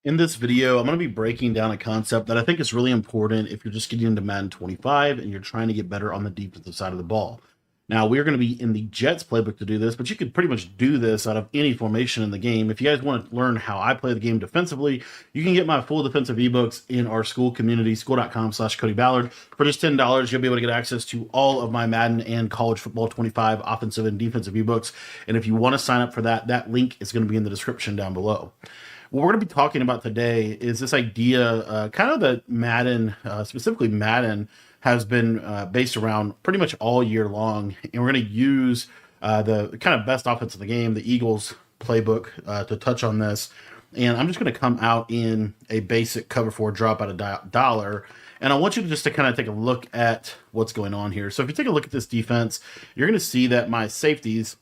In this video, I'm going to be breaking down a concept that I think is really important if you're just getting into Madden 25 and you're trying to get better on the defensive side of the ball. Now, we're going to be in the Jets playbook to do this, but you could pretty much do this out of any formation in the game. If you guys want to learn how I play the game defensively, you can get my full defensive ebooks in our school community, school.com/Cody Ballard. For just $10, you'll be able to get access to all of my Madden and college football 25 offensive and defensive ebooks. And if you want to sign up for that, that link is going to be in the description down below. What we're going to be talking about today is this idea, kind of that Madden, specifically Madden, has been based around pretty much all year long. And we're going to use the kind of best offense in the game, the Eagles playbook, to touch on this. And I'm just going to come out in a basic cover 4 drop out of dollar. And I want you to just to kind of take a look at what's going on here. So if you take a look at this defense, you're going to see that my safeties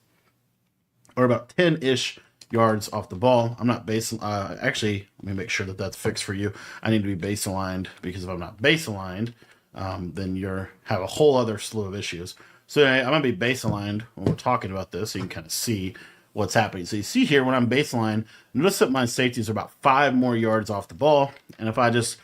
are about 10-ish yards off the ball. I'm not base. Actually, let me make sure that that's fixed for you. I need to be base aligned, because if I'm not base aligned, then you're have a whole other slew of issues. So I'm going to be base aligned when we're talking about this, so you can kind of see what's happening. So you see here when I'm baseline, notice that my safeties are about 5 more yards off the ball. And if I just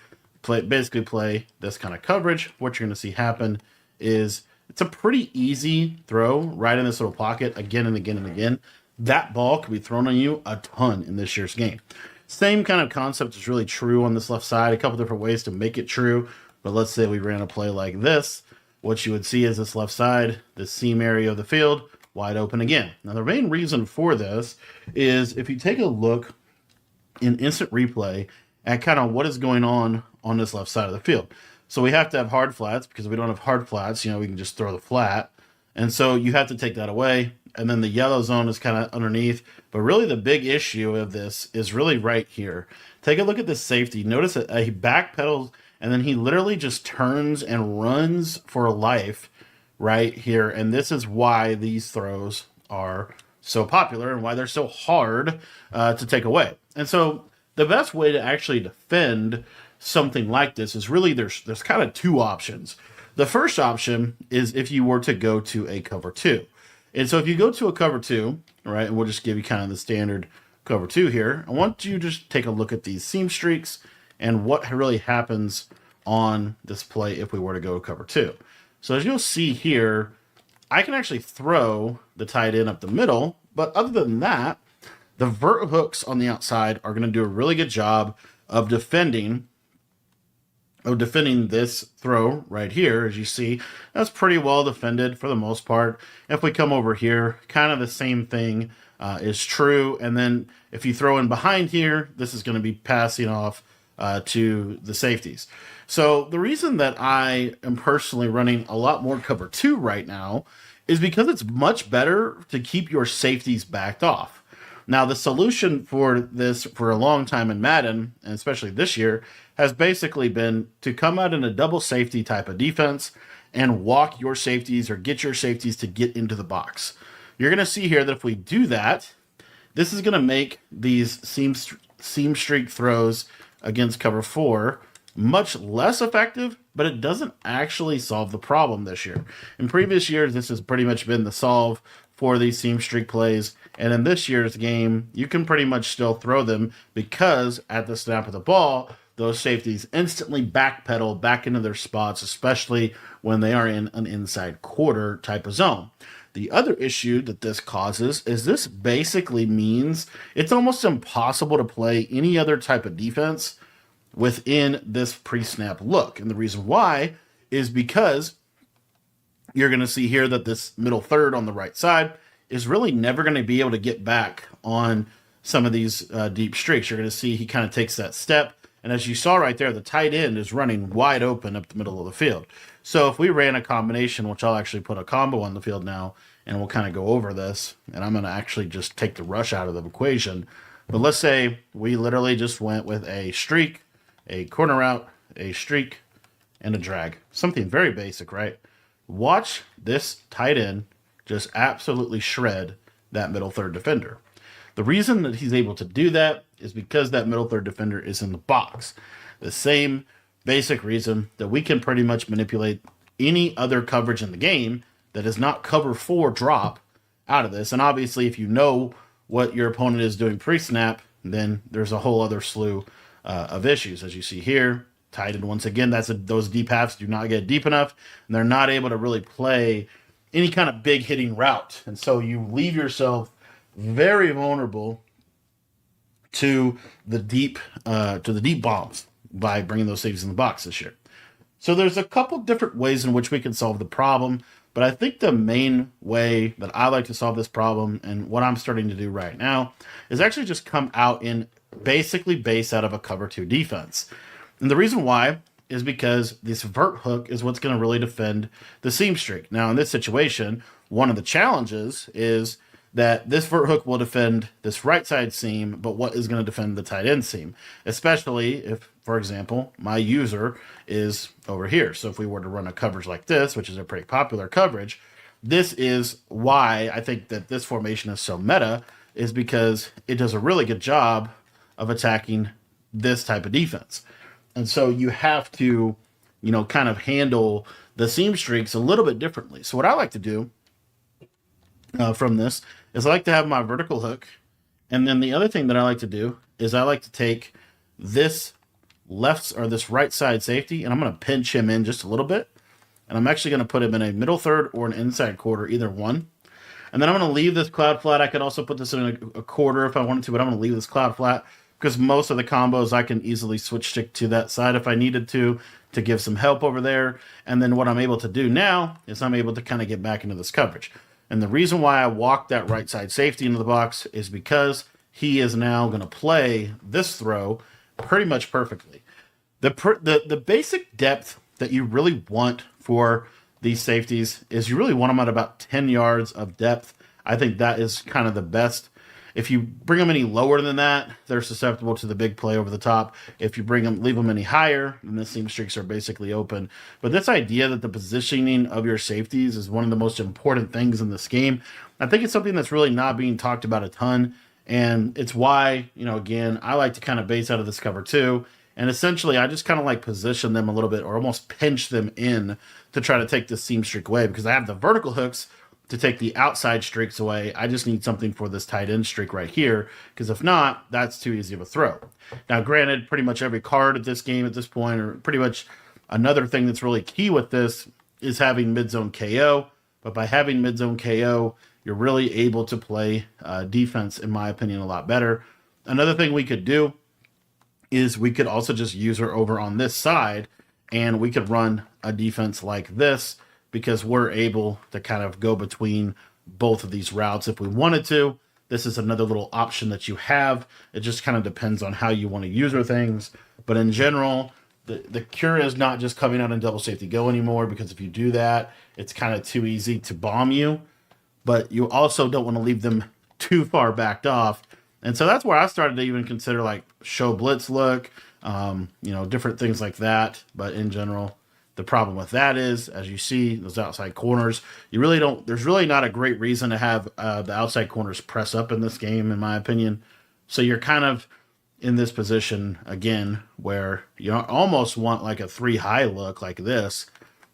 basically play this kind of coverage, what you're going to see happen is it's a pretty easy throw right in this little pocket again and again and again. That ball can be thrown on you a ton in this year's game. Same kind of concept is really true on this left side. A couple different ways to make it true. But let's say we ran a play like this. What you would see is this left side, this seam area of the field, wide open again. Now, the main reason for this is if you take a look in instant replay at kind of what is going on this left side of the field. So we have to have hard flats, because if we don't have hard flats, we can just throw the flat. And so you have to take that away. And then the yellow zone is kind of underneath. But really the big issue of this is really right here. Take a look at this safety. Notice that he backpedals, and then he literally just turns and runs for life right here. And this is why these throws are so popular and why they're so hard to take away. And so the best way to actually defend something like this is really there's kind of 2 options. The first option is if you were to go to a cover 2. And so if you go to a cover 2, right, and we'll just give you kind of the standard cover 2 here, I want you to just take a look at these seam streaks and what really happens on this play if we were to go cover 2. So as you'll see here, I can actually throw the tight end up the middle, but other than that, the vert hooks on the outside are going to do a really good job of defending this throw right here. As you see, that's pretty well defended for the most part. If we come over here, kind of the same thing is true. And then if you throw in behind here, this is going to be passing off to the safeties. So the reason that I am personally running a lot more cover 2 right now is because it's much better to keep your safeties backed off. Now, the solution for this for a long time in Madden, and especially this year, has basically been to come out in a double safety type of defense and walk your safeties or get your safeties to get into the box. You're going to see here that if we do that, this is going to make these seam streak throws against cover 4 much less effective, but it doesn't actually solve the problem this year. In previous years, this has pretty much been the solve for these seam streak plays. And in this year's game, you can pretty much still throw them, because at the snap of the ball, those safeties instantly backpedal back into their spots, especially when they are in an inside quarter type of zone. The other issue that this causes is this basically means it's almost impossible to play any other type of defense within this pre-snap look. And the reason why is because you're going to see here that this middle third on the right side is really never going to be able to get back on some of these deep streaks. You're going to see he kind of takes that step. And as you saw right there, the tight end is running wide open up the middle of the field. So if we ran a combination, which I'll actually put a combo on the field now, and we'll kind of go over this, and I'm going to actually just take the rush out of the equation. But let's say we literally just went with a streak, a corner route, a streak, and a drag. Something very basic, right? Watch this tight end just absolutely shred that middle third defender. The reason that he's able to do that is because that middle third defender is in the box. The same basic reason that we can pretty much manipulate any other coverage in the game that is not cover 4 drop out of this. And obviously, if you know what your opponent is doing pre-snap, then there's a whole other slew of issues. As you see here, tight end, once again, those deep halves do not get deep enough, and they're not able to really play any kind of big hitting route. And so you leave yourself very vulnerable to the deep bombs by bringing those safeties in the box this year. So there's a couple different ways in which we can solve the problem, but I think the main way that I like to solve this problem, and what I'm starting to do right now, is actually just come out in basically base out of a cover 2 defense. And the reason why is because this vert hook is what's going to really defend the seam streak. Now, in this situation, one of the challenges is that this vert hook will defend this right side seam, but what is going to defend the tight end seam? Especially if, for example, my user is over here. So if we were to run a coverage like this, which is a pretty popular coverage, this is why I think that this formation is so meta, is because it does a really good job of attacking this type of defense. And so you have to, kind of handle the seam streaks a little bit differently. So what I like to do from this is I like to have my vertical hook. And then the other thing that I like to do is I like to take this this right side safety, and I'm going to pinch him in just a little bit. And I'm actually going to put him in a middle third or an inside quarter, either one. And then I'm going to leave this cloud flat. I could also put this in a quarter if I wanted to, but I'm going to leave this cloud flat because most of the combos I can easily switch stick to that side if I needed to give some help over there. And then what I'm able to do now is I'm able to kind of get back into this coverage. And the reason why I walked that right side safety into the box is because he is now going to play this throw pretty much perfectly. The basic depth that you really want for these safeties is you really want them at about 10 yards of depth. I think that is kind of the best. If you bring them any lower than that, they're susceptible to the big play over the top. If you leave them any higher, then the seam streaks are basically open. But this idea that the positioning of your safeties is one of the most important things in this game, I think it's something that's really not being talked about a ton. And it's why, again, I like to kind of base out of this cover 2. And essentially, I just kind of like position them a little bit or almost pinch them in to try to take this seam streak away, because I have the vertical hooks to take the outside streaks away. I just need something for this tight end streak right here, because if not, that's too easy of a throw. Now, granted, pretty much every card at this game at this point, or pretty much another thing that's really key with this is having mid-zone KO. But by having mid-zone KO, you're really able to play defense, in my opinion, a lot better. Another thing we could do is we could also just use her over on this side, and we could run a defense like this, because we're able to kind of go between both of these routes if we wanted to. This is another little option that you have. It just kind of depends on how you want to use your things. But in general, the cure is not just coming out in double safety go anymore, because if you do that, it's kind of too easy to bomb you. But you also don't want to leave them too far backed off. And so that's where I started to even consider like show blitz look, different things like that. But in general, the problem with that is, as you see, those outside corners, there's really not a great reason to have the outside corners press up in this game, in my opinion. So you're kind of in this position, again, where you almost want like a 3 high look like this,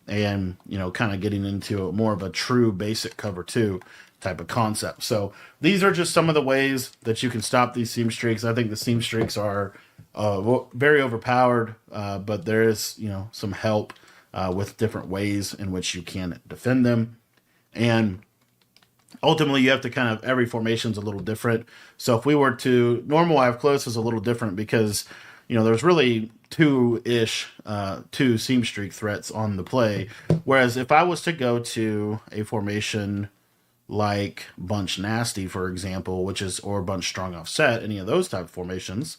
and, kind of getting into more of a true basic cover 2 type of concept. So these are just some of the ways that you can stop these seam streaks. I think the seam streaks are very overpowered, but there is, some help with different ways in which you can defend them. And ultimately, you have to kind of, every formation's a little different. So if we were to, normal eye up close is a little different because, there's really two seam streak threats on the play. Whereas if I was to go to a formation like bunch nasty, for example, or bunch strong offset, any of those type of formations,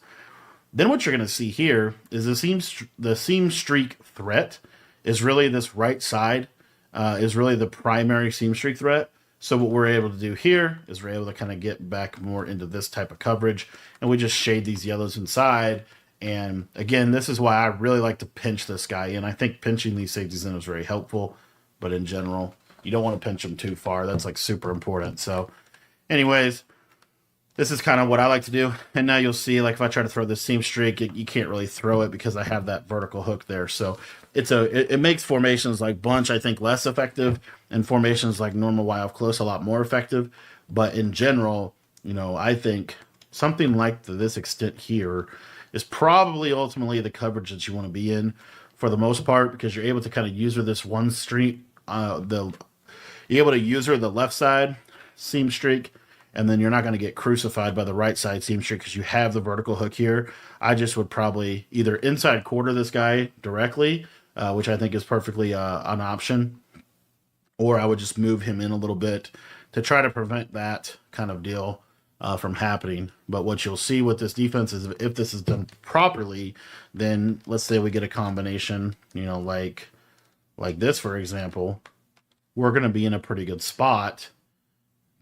then what you're going to see here is the seam streak threat is really this right side, is really the primary seam streak threat. So what we're able to do here is we're able to kind of get back more into this type of coverage, and we just shade these yellows inside. And again, this is why I really like to pinch this guy in. I think pinching these safeties in is very helpful, but in general, you don't want to pinch them too far. That's like super important. So anyways, this is kind of what I like to do. And now you'll see, like if I try to throw this seam streak, you can't really throw it because I have that vertical hook there. So it makes formations like bunch, I think, less effective, and formations like normal Y off close a lot more effective. But in general, I think something like this extent here is probably ultimately the coverage that you want to be in for the most part, because you're able to kind of user this one streak, you're able to user the left side seam streak, and then you're not going to get crucified by the right side seam streak because you have the vertical hook here. I just would probably either inside quarter this guy directly, which I think is perfectly an option, or I would just move him in a little bit to try to prevent that kind of deal from happening. But what you'll see with this defense is if this is done properly, then let's say we get a combination, like this, for example, we're going to be in a pretty good spot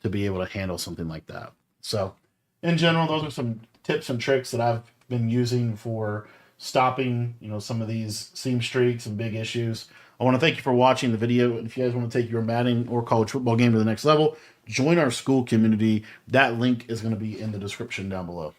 to be able to handle something like that. So in general, those are some tips and tricks that I've been using for stopping, some of these seam streaks and big issues. I want to thank you for watching the video. If you guys want to take your Madden or college football game to the next level, join our school community. That link is going to be in the description down below.